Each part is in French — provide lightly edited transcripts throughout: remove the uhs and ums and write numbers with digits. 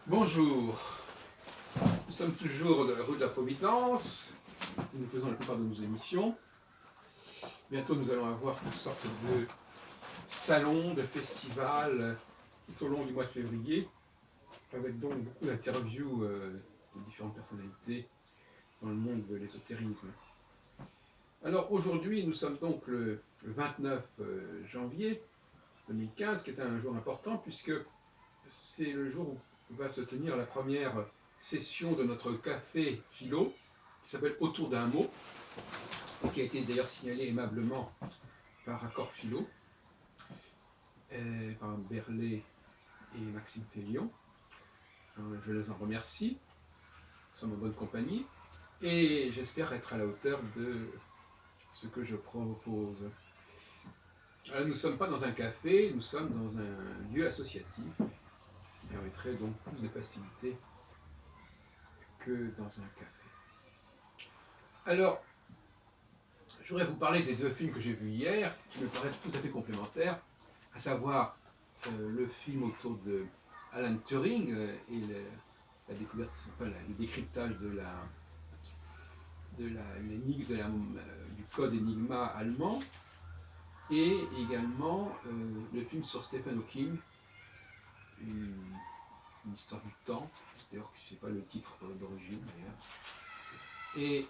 Bonjour, nous sommes toujours de la rue de la Providence, nous faisons la plupart de nos émissions. Bientôt nous allons avoir toutes sortes de salons, de festivals tout au long du mois de février, avec donc beaucoup d'interviews de différentes personnalités dans le monde de l'ésotérisme. Alors aujourd'hui nous sommes donc le 29 janvier 2015, qui est un jour important puisque c'est le jour où va se tenir la première session de notre café philo, qui s'appelle Autour d'un mot, et qui a été d'ailleurs signalé aimablement par Accord Philo, par Berlé et Maxime Félion. Je les en remercie, nous sommes en bonne compagnie, et j'espère être à la hauteur de ce que je propose. Alors, nous ne sommes pas dans un café, nous sommes dans un lieu associatif, qui permettrait donc plus de facilité que dans un café. Alors, je voudrais vous parler des deux films que j'ai vus hier, qui me paraissent tout à fait complémentaires, à savoir le film autour de Alan Turing et la découverte, enfin le décryptage du code Enigma allemand, et également le film sur Stephen Hawking, une histoire du temps, d'ailleurs je ne sais pas le titre d'origine d'ailleurs. Et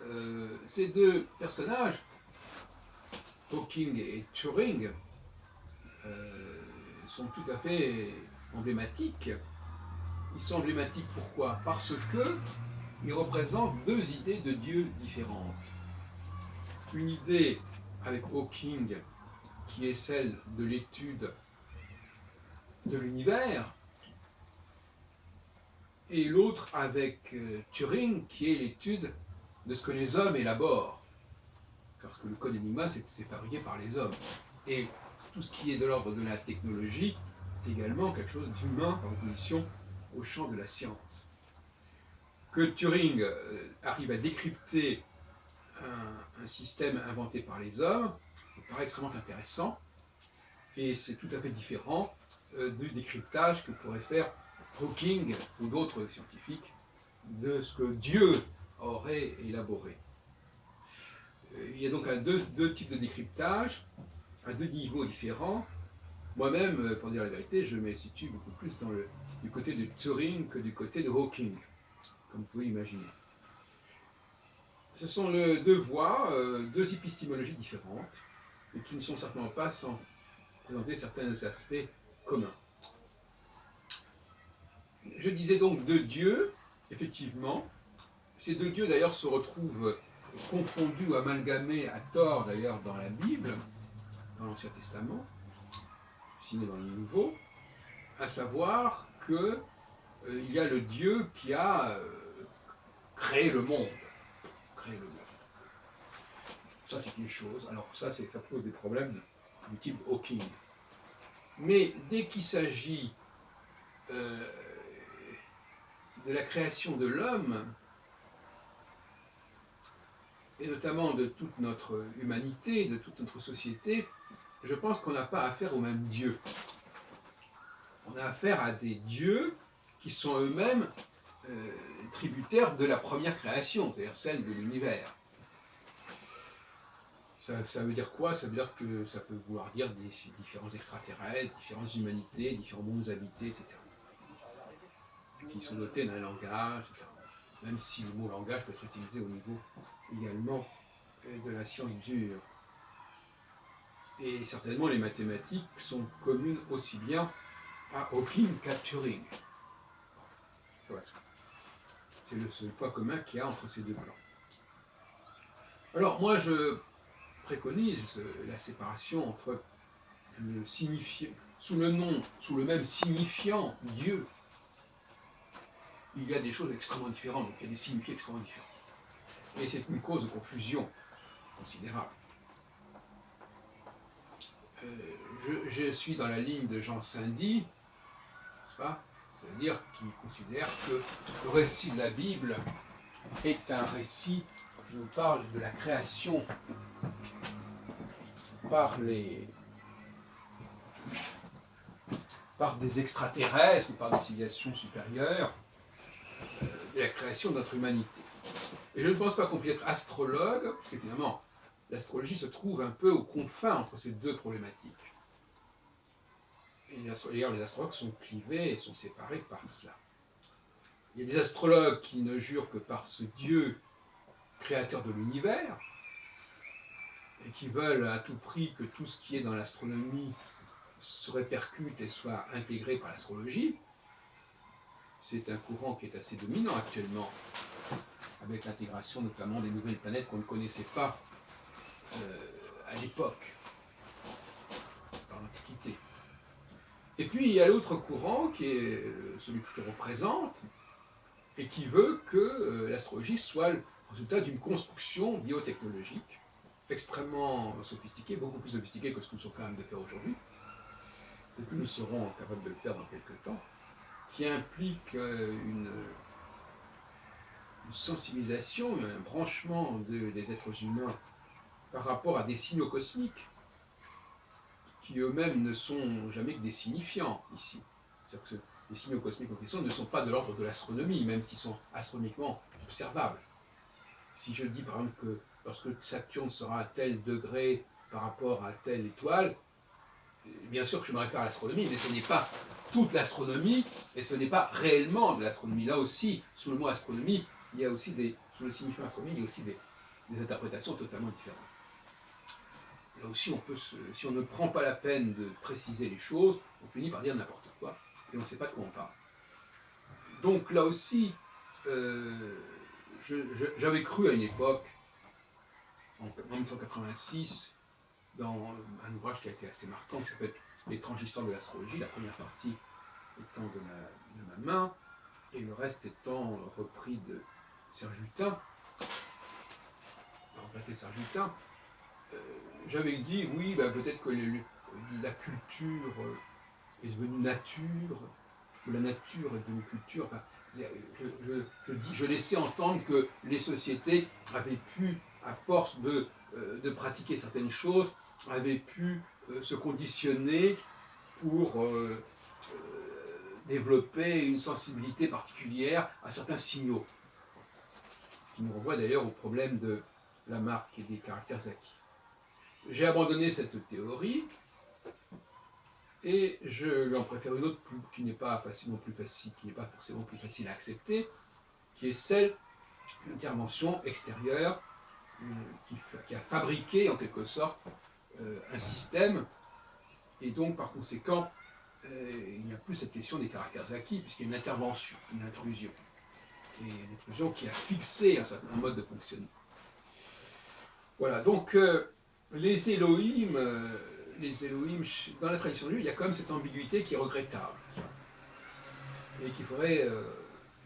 ces deux personnages, Hawking et Turing, sont tout à fait emblématiques. Ils sont emblématiques pourquoi? Parce qu'ils représentent deux idées de Dieu différentes. Une idée avec Hawking qui est celle de l'étude de l'univers, et l'autre avec Turing qui est l'étude de ce que les hommes élaborent. Parce que le code Enigma, c'est fabriqué par les hommes. Et tout ce qui est de l'ordre de la technologie est également quelque chose d'humain par opposition au champ de la science. Que Turing arrive à décrypter un système inventé par les hommes me paraît extrêmement intéressant, et c'est tout à fait différent du décryptage que pourrait faire Hawking ou d'autres scientifiques de ce que Dieu aurait élaboré. Il y a donc deux types de décryptage, à deux niveaux différents. Moi-même, pour dire la vérité, je me situe beaucoup plus du côté de Turing que du côté de Hawking, comme vous pouvez imaginer. Ce sont deux voies, deux épistémologies différentes, et qui ne sont certainement pas sans présenter certains aspects communs. Je disais donc deux dieux, effectivement. Ces deux dieux d'ailleurs se retrouvent confondus ou amalgamés à tort d'ailleurs dans la Bible, dans l'Ancien Testament, sinon dans le Nouveau, à savoir qu'il y a le Dieu qui a créé le monde. Ça c'est une chose. Alors ça pose des problèmes du type Hawking. Mais dès qu'il s'agit de la création de l'homme, et notamment de toute notre humanité, de toute notre société, je pense qu'on n'a pas affaire au même Dieu. On a affaire à des dieux qui sont eux-mêmes tributaires de la première création, c'est-à-dire celle de l'univers. Ça veut dire quoi? Ça veut dire que ça peut vouloir dire des différents extraterrestres, différentes humanités, différents mondes habités, etc. Qui sont dotés d'un langage, etc. Même si le mot langage peut être utilisé au niveau également de la science dure. Et certainement les mathématiques sont communes aussi bien à Hawking qu'à Turing. Voilà. C'est le seul point commun qu'il y a entre ces deux plans. Alors moi je préconise la séparation entre le signifiant, sous le même signifiant Dieu, il y a des choses extrêmement différentes, donc il y a des signifiés extrêmement différents. Et c'est une cause de confusion considérable. Je suis dans la ligne de Jean Saint-Dié, n'est-ce pas? C'est-à-dire qui considère que le récit de la Bible est un récit qui nous parle de la création par des extraterrestres ou par des civilisations supérieures, de la création de notre humanité. Et je ne pense pas qu'on puisse être astrologue, parce que finalement, l'astrologie se trouve un peu aux confins entre ces deux problématiques. Et d'ailleurs, les astrologues sont clivés et sont séparés par cela. Il y a des astrologues qui ne jurent que par ce Dieu créateur de l'univers, et qui veulent à tout prix que tout ce qui est dans l'astronomie se répercute et soit intégré par l'astrologie. C'est un courant qui est assez dominant actuellement, avec l'intégration notamment des nouvelles planètes qu'on ne connaissait pas à l'époque, dans l'Antiquité. Et puis il y a l'autre courant qui est celui que je te représente, et qui veut que l'astrologie soit le résultat d'une construction biotechnologique extrêmement sophistiquée, beaucoup plus sophistiquée que ce que nous sommes capables de faire aujourd'hui, peut-être que nous serons capables de le faire dans quelques temps, qui implique une sensibilisation, un branchement des êtres humains par rapport à des signaux cosmiques qui eux-mêmes ne sont jamais que des signifiants ici. C'est-à-dire que les signaux cosmiques en question ne sont pas de l'ordre de l'astronomie, même s'ils sont astronomiquement observables. Si je dis par exemple que lorsque Saturne sera à tel degré par rapport à telle étoile, bien sûr que je me réfère à l'astronomie, mais ce n'est pas toute l'astronomie, et ce n'est pas réellement de l'astronomie. Là aussi, sous le mot astronomie, il y a aussi sous le signifiant astronomie, il y a aussi des interprétations totalement différentes. Là aussi, si on ne prend pas la peine de préciser les choses, on finit par dire n'importe quoi, et on ne sait pas de quoi on parle. Donc là aussi, j'avais cru à une époque, en 1986, dans un ouvrage qui a été assez marquant, qui s'appelle L'étrange histoire de l'astrologie, la première partie étant de ma main, et le reste étant repris de Serge Hutin, j'avais dit, oui, peut-être que la culture est devenue nature, ou la nature est devenue culture. Enfin, je laissais entendre que les sociétés avaient pu, à force de pratiquer certaines choses, avaient pu se conditionner pour développer une sensibilité particulière à certains signaux. Ce qui nous renvoie d'ailleurs au problème de la marque et des caractères acquis. J'ai abandonné cette théorie et je lui en préfère une autre qui n'est pas forcément plus facile à accepter, qui est celle d'une intervention extérieure qui a fabriqué en quelque sorte un système, et donc par conséquent il n'y a plus cette question des caractères acquis, puisqu'il y a une intervention, une intrusion, et une intrusion qui a fixé un certain mode de fonctionnement. Voilà, donc les Elohim, dans la tradition juive, il y a quand même cette ambiguïté qui est regrettable, et qu'il faudrait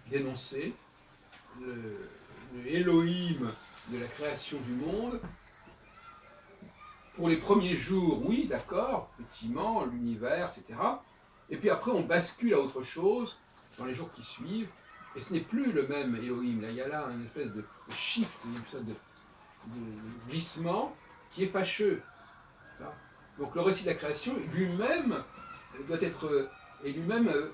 dénoncer. Le Elohim de la création du monde, pour les premiers jours, oui, d'accord, effectivement, l'univers, etc. Et puis après, on bascule à autre chose dans les jours qui suivent, et ce n'est plus le même Elohim. Là, il y a là une espèce de shift, une espèce de glissement qui est fâcheux. Donc le récit de la création lui-même doit être, et lui-même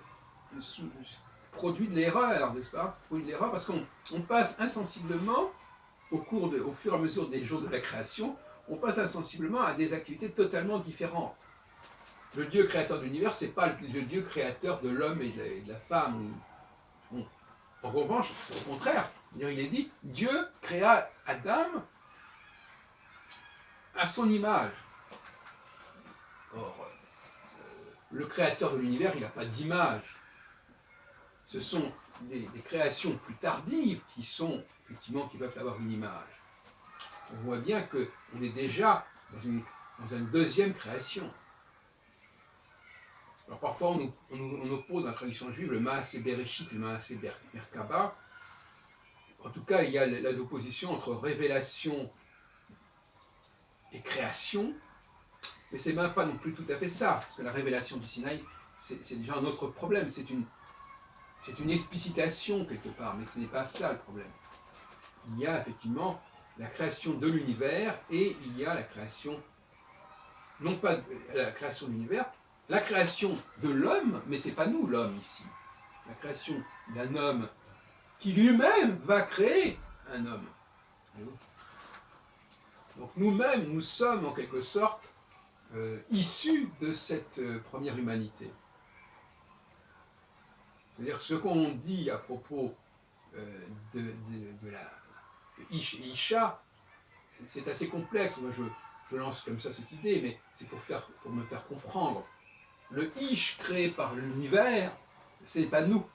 produit de l'erreur, n'est-ce pas? Produit de l'erreur parce qu'on passe insensiblement, au fur et à mesure des jours de la création, on passe insensiblement à des activités totalement différentes. Le Dieu créateur de l'univers, ce n'est pas le Dieu créateur de l'homme et de la femme. Bon. En revanche, c'est au contraire. Il est dit, Dieu créa Adam à son image. Or, le créateur de l'univers, il n'a pas d'image. Ce sont des créations plus tardives qui peuvent avoir une image. On voit bien qu'on est déjà dans une deuxième création. Alors parfois on oppose dans la tradition juive le Maaseh Bereshit et le Maaseh Merkaba. En tout cas, il y a l'opposition entre révélation et création, mais c'est même pas non plus tout à fait ça, parce que la révélation du Sinaï, c'est déjà un autre problème, c'est une explicitation quelque part, mais ce n'est pas ça le problème. Il y a effectivement la création de l'univers et il y a la création, non pas la création de l'univers, la création de l'homme, mais c'est pas nous l'homme ici. La création d'un homme qui lui-même va créer un homme. Donc nous-mêmes, nous sommes en quelque sorte issus de cette première humanité. C'est-à-dire que ce qu'on dit à propos de la Ish et Isha, c'est assez complexe. Moi, je lance comme ça cette idée, mais c'est pour me faire comprendre. Le Ish créé par l'univers, ce n'est pas nous.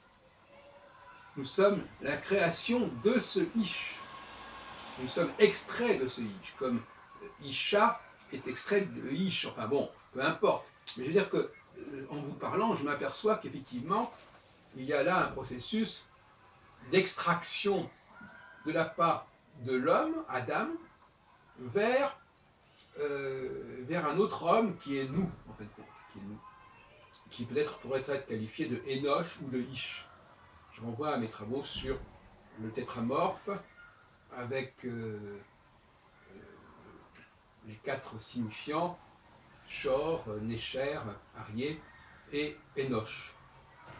Nous sommes la création de ce Ish. Nous sommes extraits de ce Ish, comme Isha est extrait de Ish. Enfin bon, peu importe. Mais je veux dire que, en vous parlant, je m'aperçois qu'effectivement, il y a là un processus d'extraction de la part de l'homme, Adam, vers un autre homme qui est nous, en fait, qui est nous, qui peut-être pourrait être qualifié de Enoch ou de Ish. Je renvoie à mes travaux sur le tétramorphe avec les 4 signifiants, Shor, Necher, Arié et Enoch.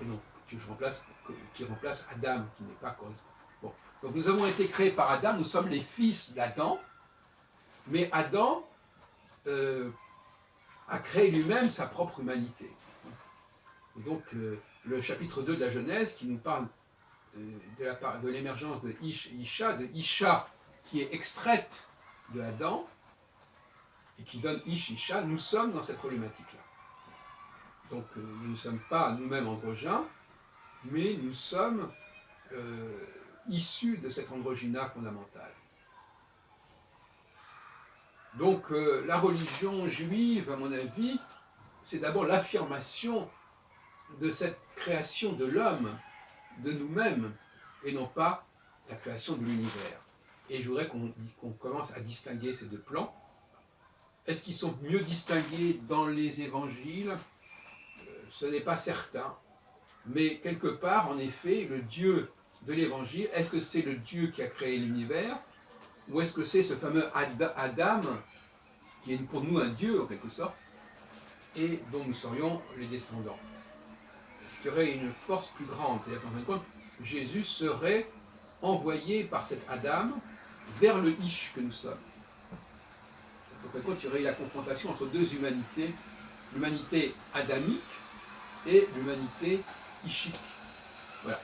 Et donc, qui remplace Adam, qui n'est pas correspondant. Bon. Donc nous avons été créés par Adam, nous sommes les fils d'Adam, mais Adam a créé lui-même sa propre humanité. Et donc le chapitre 2 de la Genèse qui nous parle de l'émergence de Ish et Isha, de Isha qui est extraite de Adam et qui donne Ish, Isha, nous sommes dans cette problématique-là. Donc nous ne sommes pas nous-mêmes androgynes, mais nous sommes issus de cet androgyna fondamental. Donc la religion juive, à mon avis, c'est d'abord l'affirmation de cette création de l'homme, de nous-mêmes, et non pas la création de l'univers. Et je voudrais qu'on commence à distinguer ces deux plans. Est-ce qu'ils sont mieux distingués dans les évangiles? Ce n'est pas certain. Mais quelque part, en effet, le Dieu de l'évangile, est-ce que c'est le Dieu qui a créé l'univers? Ou est-ce que c'est ce fameux Adam, qui est pour nous un Dieu en quelque sorte, et dont nous serions les descendants? Est-ce qu'il y aurait une force plus grande? C'est-à-dire qu'en fin de compte, Jésus serait envoyé par cet Adam vers le Ish que nous sommes. En fin de compte, il y aurait la confrontation entre deux humanités, l'humanité adamique et l'humanité ishique. Voilà.